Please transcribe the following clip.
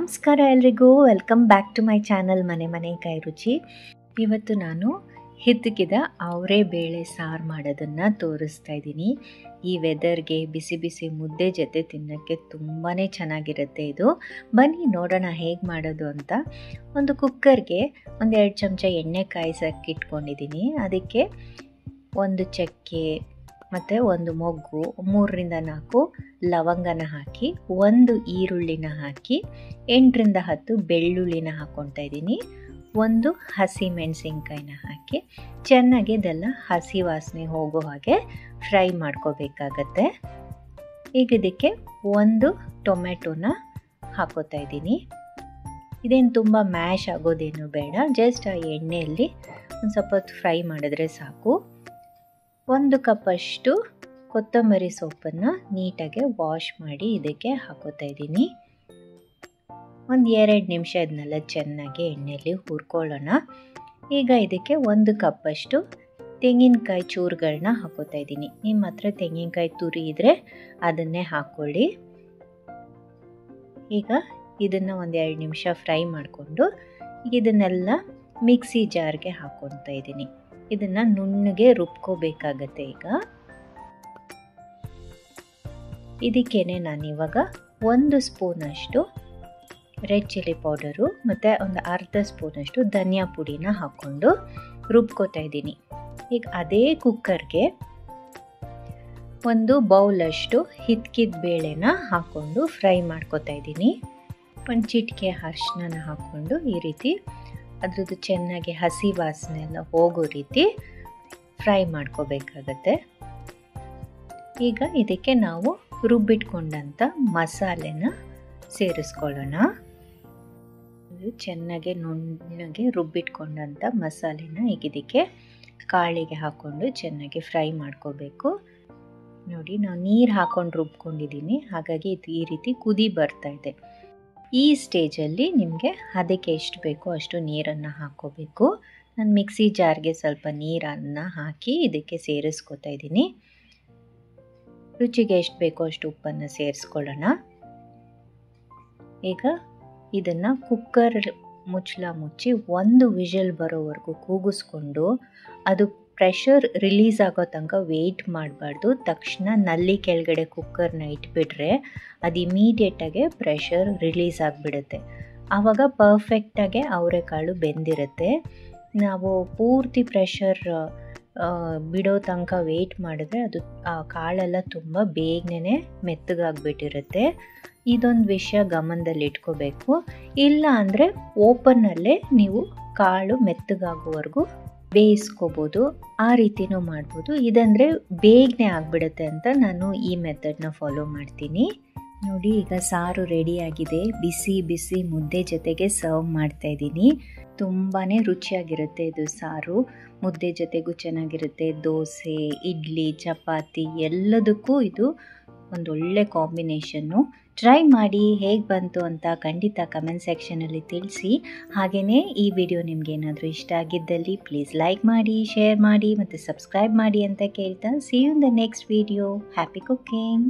ನಮಸ್ಕಾರ ಎಲ್ರಿಗೂ, welcome back to my channel ಮನೆ ಕೈ ರುಚಿ. ಇವತ್ತು ನಾನು ಹಿದ್ದಕ್ಕಿದ ಅವರೇ ಬೇಳೆ ಸಾರು ಮಾಡೋದನ್ನು ತೋರಿಸ್ತಾ ಇದ್ದೀನಿ. ಈ ವೆದರ್ಗೆ ಬಿಸಿ ಬಿಸಿ ಮುದ್ದೆ ಜೊತೆ ತಿನ್ನೋಕ್ಕೆ ತುಂಬಾ ಚೆನ್ನಾಗಿರುತ್ತೆ ಇದು. ಬನ್ನಿ ನೋಡೋಣ ಹೇಗೆ ಮಾಡೋದು ಅಂತ. ಒಂದು ಕುಕ್ಕರ್ಗೆ 1-2 ಚಮಚ ಎಣ್ಣೆ ಕಾಯಿಸೋಕ್ಕೆ ಇಟ್ಕೊಂಡಿದ್ದೀನಿ. ಅದಕ್ಕೆ ಒಂದು ಚಕ್ಕೆ ಮತ್ತು ಒಂದು ಮೊಗ್ಗು, 3-4 ಲವಂಗನ ಹಾಕಿ, 1 ಈರುಳ್ಳಿನ ಹಾಕಿ, 8-10 ಬೆಳ್ಳುಳ್ಳಿನ ಹಾಕ್ಕೊತಾ ಇದ್ದೀನಿ. 1 ಹಸಿ ಮೆಣಸಿನ್ಕಾಯಿನ ಹಾಕಿ ಚೆನ್ನಾಗಿ ಇದೆಲ್ಲ ಹಸಿ ವಾಸನೆ ಹೋಗೋ ಹಾಗೆ ಫ್ರೈ ಮಾಡ್ಕೋಬೇಕಾಗತ್ತೆ. ಈಗ ಇದಕ್ಕೆ 1 ಟೊಮೆಟೊನ ಹಾಕೋತಾ ಇದ್ದೀನಿ. ಇದೇನು ತುಂಬ ಮ್ಯಾಶ್ ಆಗೋದೇನು ಬೇಡ, ಜಸ್ಟ್ ಆ ಎಣ್ಣೆಯಲ್ಲಿ ಒಂದು ಸ್ವಲ್ಪ ಹೊತ್ತು ಫ್ರೈ ಮಾಡಿದ್ರೆ ಸಾಕು. 1 ಕಪ್ಪಷ್ಟು ಕೊತ್ತಂಬರಿ ಸೊಪ್ಪನ್ನು ನೀಟಾಗಿ ವಾಶ್ ಮಾಡಿ ಇದಕ್ಕೆ ಹಾಕೋತಾ ಇದ್ದೀನಿ. 1-2 ನಿಮಿಷ ಇದನ್ನೆಲ್ಲ ಚೆನ್ನಾಗಿ ಎಣ್ಣೆಯಲ್ಲಿ ಹುರ್ಕೊಳ್ಳೋಣ. ಈಗ ಇದಕ್ಕೆ 1 ಕಪ್ಪಷ್ಟು ತೆಂಗಿನಕಾಯಿ ಚೂರುಗಳನ್ನ ಹಾಕೋತಾ ಇದ್ದೀನಿ. ನಿಮ್ಮ ಹತ್ರ ತೆಂಗಿನಕಾಯಿ ತುರಿ ಇದ್ದರೆ ಅದನ್ನೇ ಹಾಕ್ಕೊಳ್ಳಿ. ಈಗ ಇದನ್ನು 1-2 ನಿಮಿಷ ಫ್ರೈ ಮಾಡಿಕೊಂಡು ಇದನ್ನೆಲ್ಲ ಮಿಕ್ಸಿ ಜಾರ್ಗೆ ಹಾಕ್ಕೊತಾ ಇದ್ದೀನಿ. ಇದನ್ನು ನುಣ್ಣಗೆ ರುಬ್ಕೋಬೇಕಾಗತ್ತೆ. ಈಗ ಇದಕ್ಕೇನೆ ನಾನಿವಾಗ 1 ಸ್ಪೂನಷ್ಟು ರೆಡ್ ಚಿಲ್ಲಿ ಪೌಡರು ಮತ್ತು ಒಂದು ಅರ್ಧ ಸ್ಪೂನಷ್ಟು ಧನಿಯಾ ಪುಡಿನ ಹಾಕ್ಕೊಂಡು ರುಬ್ಕೋತಾ ಇದ್ದೀನಿ. ಈಗ ಅದೇ ಕುಕ್ಕರ್ಗೆ 1 ಬೌಲಷ್ಟು ಹಿದ್ಕಿದ ಬೇಳೆನ ಹಾಕ್ಕೊಂಡು ಫ್ರೈ ಮಾಡ್ಕೋತಾ ಇದ್ದೀನಿ. 1 ಚಿಟಿಕೆ ಅರಿಶಿನ ಹಾಕ್ಕೊಂಡು ಈ ರೀತಿ ಅದ್ರದ್ದು ಚೆನ್ನಾಗಿ ಹಸಿ ವಾಸನೆ ಎಲ್ಲ ಹೋಗೋ ರೀತಿ ಫ್ರೈ ಮಾಡ್ಕೋಬೇಕಾಗತ್ತೆ. ಈಗ ಇದಕ್ಕೆ ನಾವು ರುಬ್ಬಿಟ್ಕೊಂಡಂಥ ಮಸಾಲೆನ ಸೇರಿಸ್ಕೊಳ್ಳೋಣ. ಚೆನ್ನಾಗಿ ನುಣ್ಣಗೆ ರುಬ್ಬಿಟ್ಕೊಂಡಂಥ ಮಸಾಲೆನ ಈಗ ಇದಕ್ಕೆ ಕಾಳಿಗೆ ಹಾಕ್ಕೊಂಡು ಚೆನ್ನಾಗಿ ಫ್ರೈ ಮಾಡ್ಕೋಬೇಕು. ನೋಡಿ, ನಾವು ನೀರು ಹಾಕ್ಕೊಂಡು ರುಬ್ಕೊಂಡಿದ್ದೀನಿ, ಹಾಗಾಗಿ ಇದು ಈ ರೀತಿ ಕುದಿ ಬರ್ತಾ ಇದೆ. ಈ ಸ್ಟೇಜಲ್ಲಿ ನಿಮಗೆ ಅದಕ್ಕೆ ಎಷ್ಟು ಬೇಕೋ ಅಷ್ಟು ನೀರನ್ನು ಹಾಕ್ಕೋಬೇಕು. ನಾನು ಮಿಕ್ಸಿ ಜಾರ್ಗೆ ಸ್ವಲ್ಪ ನೀರನ್ನು ಹಾಕಿ ಇದಕ್ಕೆ ಸೇರಿಸ್ಕೊತಾ ಇದ್ದೀನಿ. ರುಚಿಗೆ ಎಷ್ಟು ಬೇಕೋ ಅಷ್ಟು ಉಪ್ಪನ್ನು ಸೇರಿಸ್ಕೊಳ್ಳೋಣ. ಈಗ ಇದನ್ನು ಕುಕ್ಕರ್ ಮುಚ್ಚಳ ಮುಚ್ಚಿ 1 ವಿಷಲ್ ಬರೋವರೆಗೂ ಕೂಗಿಸ್ಕೊಂಡು ಅದು ಪ್ರೆಷರ್ ರಿಲೀಸ್ ಆಗೋ ತನಕ ವೆಯ್ಟ್ ಮಾಡಬಾರ್ದು. ತಕ್ಷಣ ನಲ್ಲಿ ಕೆಳಗಡೆ ಕುಕ್ಕರ್ನ ಇಟ್ಬಿಟ್ರೆ ಅದು ಇಮಿಡಿಯೇಟಾಗೆ ಪ್ರೆಷರ್ ರಿಲೀಸ್ ಆಗಿಬಿಡುತ್ತೆ. ಆವಾಗ ಪರ್ಫೆಕ್ಟಾಗೆ ಅವರೆಕಾಳು ಬೆಂದಿರುತ್ತೆ. ನಾವು ಪೂರ್ತಿ ಪ್ರೆಷರ್ ಬಿಡೋ ತನಕ ವೆಯ್ಟ್ ಮಾಡಿದ್ರೆ ಅದು ಆ ಕಾಳೆಲ್ಲ ತುಂಬ ಬೇಗನೆ ಮೆತ್ತಗಾಗ್ಬಿಟ್ಟಿರುತ್ತೆ. ಇದೊಂದು ವಿಷಯ ಗಮನದಲ್ಲಿ ಇಟ್ಕೋಬೇಕು. ಇಲ್ಲ ಅಂದರೆ ಓಪನ್ನಲ್ಲೇ ನೀವು ಕಾಳು ಮೆತ್ತಗಾಗೋವರೆಗೂ ಬೇಯಿಸ್ಕೋಬೋದು, ಆ ರೀತಿನೂ ಮಾಡ್ಬೋದು. ಇದಂದರೆ ಬೇಗನೆ ಆಗಿಬಿಡುತ್ತೆ ಅಂತ ನಾನು ಈ ಮೆಥಡ್ನ ಫಾಲೋ ಮಾಡ್ತೀನಿ. ನೋಡಿ, ಈಗ ಸಾರು ರೆಡಿಯಾಗಿದೆ. ಬಿಸಿ ಬಿಸಿ ಮುದ್ದೆ ಜೊತೆಗೆ ಸರ್ವ್ ಮಾಡ್ತಾ ಇದ್ದೀನಿ. ತುಂಬಾ ರುಚಿಯಾಗಿರುತ್ತೆ ಇದು ಸಾರು. ಮುದ್ದೆ ಜೊತೆಗೂ ಚೆನ್ನಾಗಿರುತ್ತೆ. ದೋಸೆ, ಇಡ್ಲಿ, ಚಪಾತಿ ಎಲ್ಲದಕ್ಕೂ ಇದು ಒಂದೊಳ್ಳೆ ಕಾಂಬಿನೇಷನ್ನು. ಟ್ರೈ ಮಾಡಿ, ಹೇಗೆ ಬಂತು ಅಂತ ಖಂಡಿತ ಕಮೆಂಟ್ ಸೆಕ್ಷನಲ್ಲಿ ತಿಳಿಸಿ. ಹಾಗೆಯೇ ಈ ವಿಡಿಯೋ ನಿಮಗೇನಾದರೂ ಇಷ್ಟ ಆಗಿದ್ದಲ್ಲಿ ಪ್ಲೀಸ್ ಲೈಕ್ ಮಾಡಿ, ಶೇರ್ ಮಾಡಿ ಮತ್ತು ಸಬ್ಸ್ಕ್ರೈಬ್ ಮಾಡಿ ಅಂತ ಕೇಳ್ತಾ, see you in the next video. Happy cooking.